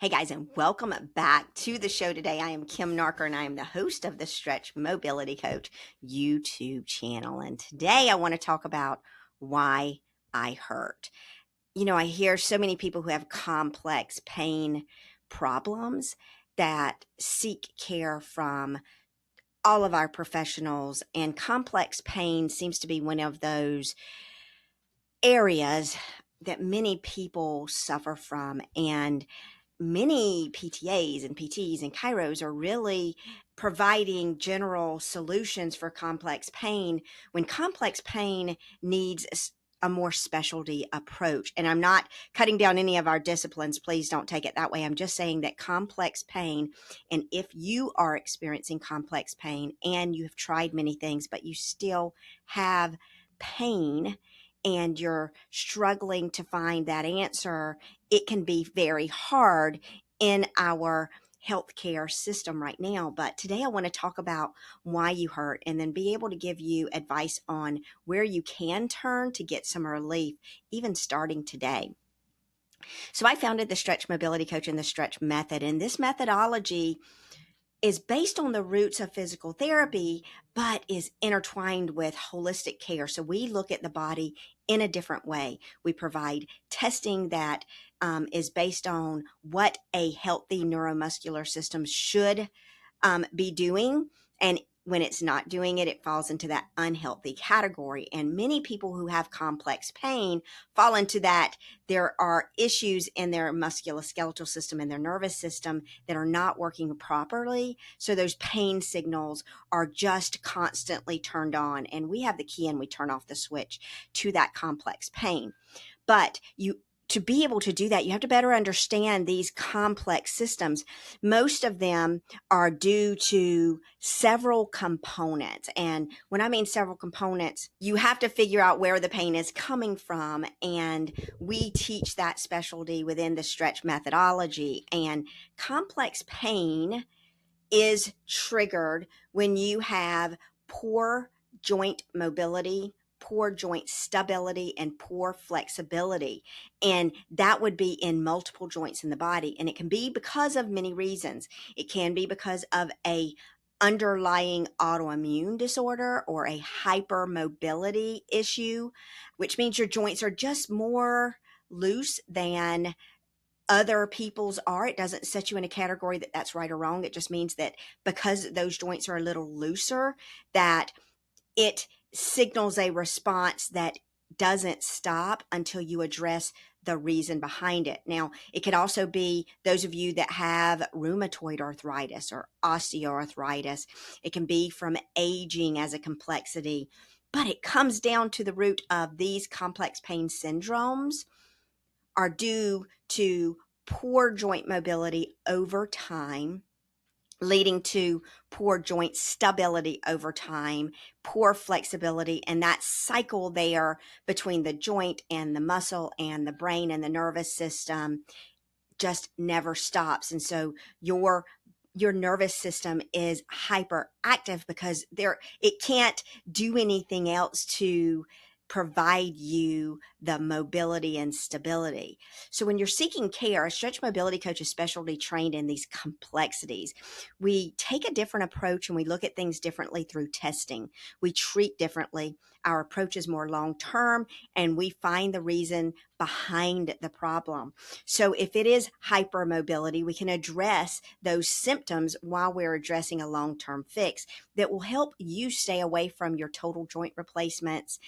Hey guys, and welcome back to the show today. I am Kim Narker and I am the host of the Stretch Mobility Coach YouTube channel. And today I want to talk about why I hurt. I hear so many people who have complex pain problems that seek care from all of our professionals, and complex pain seems to be one of those areas that many people suffer from. And many PTAs and PTs and chiros are really providing general solutions for complex pain when complex pain needs a more specialty approach. And I'm not cutting down any of our disciplines. Please don't take it that way. I'm just saying that complex pain, and if you are experiencing complex pain and you have tried many things, but you still have pain and you're struggling to find that answer, it can be very hard in our healthcare system right now. But today I want to talk about why you hurt and then be able to give you advice on where you can turn to get some relief, even starting today. So I founded the Stretch Mobility Coach and the Stretch Method, and this methodology is based on the roots of physical therapy, but is intertwined with holistic care. So we look at the body in a different way. We provide testing that is based on what a healthy neuromuscular system should be doing. And when it's not doing it, it falls into that unhealthy category. And many people who have complex pain fall into that. There are issues in their musculoskeletal system and their nervous system that are not working properly. So those pain signals are just constantly turned on. And we have the key and we turn off the switch to that complex pain. But to be able to do that, you have to better understand these complex systems. Most of them are due to several components. And when I mean several components, you have to figure out where the pain is coming from. And we teach that specialty within the stretch methodology. And complex pain is triggered when you have poor joint mobility, poor joint stability, and poor flexibility. And that would be in multiple joints in the body. And it can be because of many reasons. It can be because of a underlying autoimmune disorder or a hypermobility issue, which means your joints are just more loose than other people's are. It doesn't set you in a category that that's right or wrong. It just means that because those joints are a little looser, that it signals a response that doesn't stop until you address the reason behind it. Now, it could also be those of you that have rheumatoid arthritis or osteoarthritis. It can be from aging as a complexity, but it comes down to the root of these complex pain syndromes are due to poor joint mobility over time, leading to poor joint stability over time, poor flexibility, and that cycle there between the joint and the muscle and the brain and the nervous system just never stops. And so your nervous system is hyperactive because it can't do anything else to provide you the mobility and stability. So when you're seeking care, a stretch mobility coach is specially trained in these complexities. We take a different approach and we look at things differently through testing. We treat differently. Our approach is more long-term and we find the reason behind the problem. So if it is hypermobility, we can address those symptoms while we're addressing a long-term fix that will help you stay away from your total joint replacements,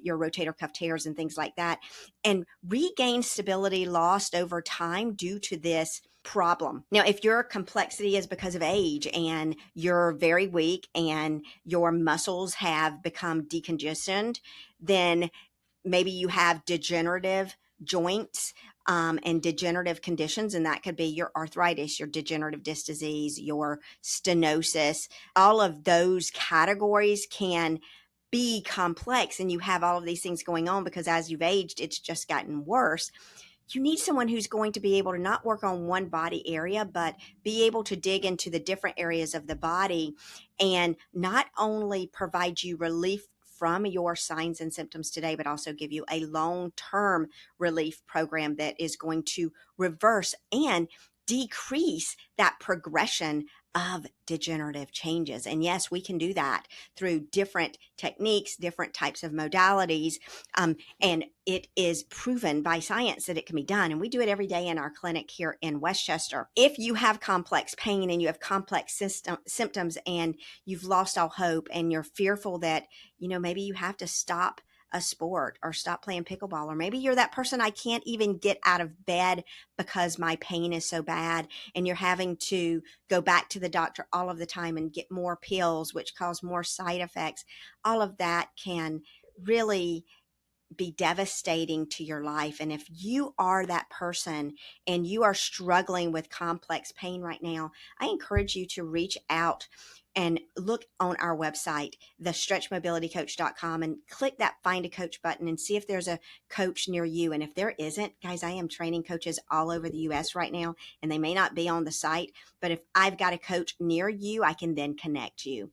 your rotator cuff tears and things like that, and regain stability lost over time due to this problem. Now, if your complexity is because of age and you're very weak and your muscles have become decongestioned, then maybe you have degenerative joints and degenerative conditions, and that could be your arthritis, your degenerative disc disease, your stenosis. All of those categories can be complex, and you have all of these things going on because as you've aged, it's just gotten worse. You need someone who's going to be able to not work on one body area, but be able to dig into the different areas of the body and not only provide you relief from your signs and symptoms today, but also give you a long-term relief program that is going to reverse and decrease that progression of degenerative changes. And yes, we can do that through different techniques, different types of modalities. And it is proven by science that it can be done. And we do it every day in our clinic here in Westchester. If you have complex pain and you have complex symptoms and you've lost all hope and you're fearful that, maybe you have to stop a sport or stop playing pickleball, or maybe you're that person, I can't even get out of bed because my pain is so bad, and you're having to go back to the doctor all of the time and get more pills, which cause more side effects. All of that can really be devastating to your life. And if you are that person and you are struggling with complex pain right now, I encourage you to reach out and look on our website, thestretchmobilitycoach.com, and click that Find a Coach button and see if there's a coach near you. And if there isn't, guys, I am training coaches all over the U.S. right now, and they may not be on the site, but if I've got a coach near you, I can then connect you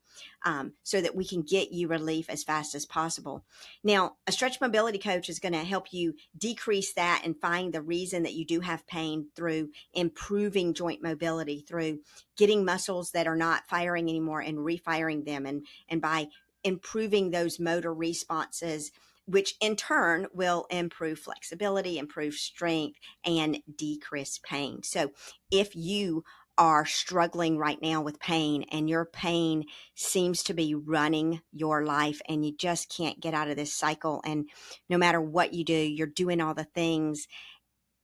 so that we can get you relief as fast as possible. Now, a stretch mobility coach is going to help you decrease that and find the reason that you do have pain through improving joint mobility, through getting muscles that are not firing anymore and refiring them, and by improving those motor responses, which in turn will improve flexibility, improve strength, and decrease pain. So if you are struggling right now with pain and your pain seems to be running your life and you just can't get out of this cycle, and no matter what you do, you're doing all the things,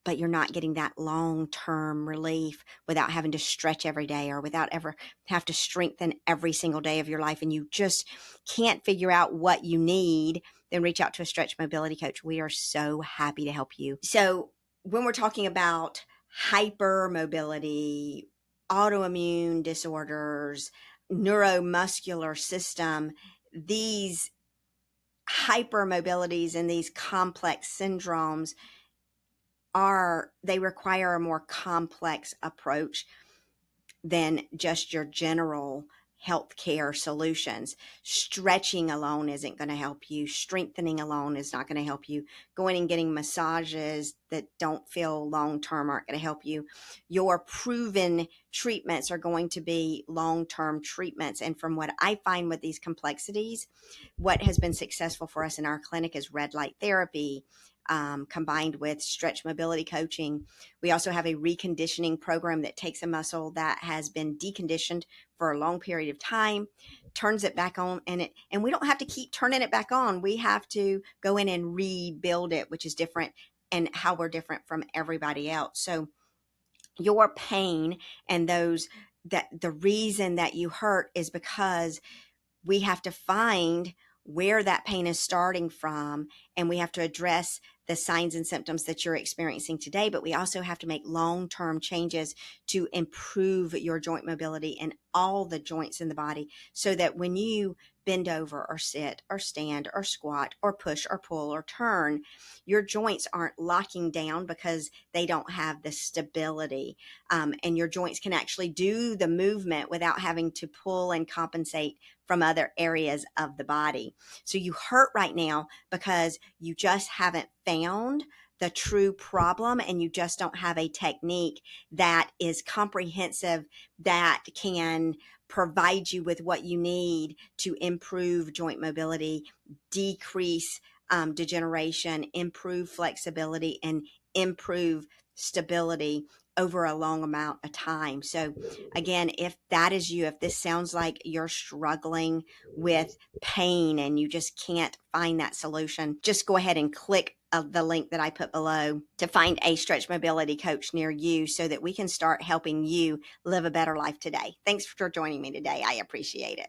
but you're not getting that long-term relief without having to stretch every day or without ever have to strengthen every single day of your life, and you just can't figure out what you need, then reach out to a stretch mobility coach. We are so happy to help you. So when we're talking about hypermobility, autoimmune disorders, neuromuscular system, these hypermobilities and these complex syndromes they require a more complex approach than just your general healthcare solutions. Stretching alone isn't going to help you. Strengthening alone is not going to help you. Going and getting massages that don't feel long-term aren't going to help you. Your proven treatments are going to be long-term treatments. And from what I find with these complexities, what has been successful for us in our clinic is red light therapy, combined with stretch mobility coaching. We also have a reconditioning program that takes a muscle that has been deconditioned for a long period of time, turns it back on, and we don't have to keep turning it back on. We have to go in and rebuild it, which is different, and how we're different from everybody else. So your pain and the reason that you hurt is because we have to find where that pain is starting from, and we have to address the signs and symptoms that you're experiencing today, but we also have to make long-term changes to improve your joint mobility in all the joints in the body, so that when you bend over or sit or stand or squat or push or pull or turn, your joints aren't locking down because they don't have the stability, and your joints can actually do the movement without having to pull and compensate from other areas of the body. So you hurt right now because you just haven't found the true problem, and you just don't have a technique that is comprehensive, that can provide you with what you need to improve joint mobility, decrease degeneration, improve flexibility, and improve stability over a long amount of time. So again, if that is you, if this sounds like you're struggling with pain and you just can't find that solution, just go ahead and click the link that I put below to find a stretch mobility coach near you, so that we can start helping you live a better life today. Thanks for joining me today. I appreciate it.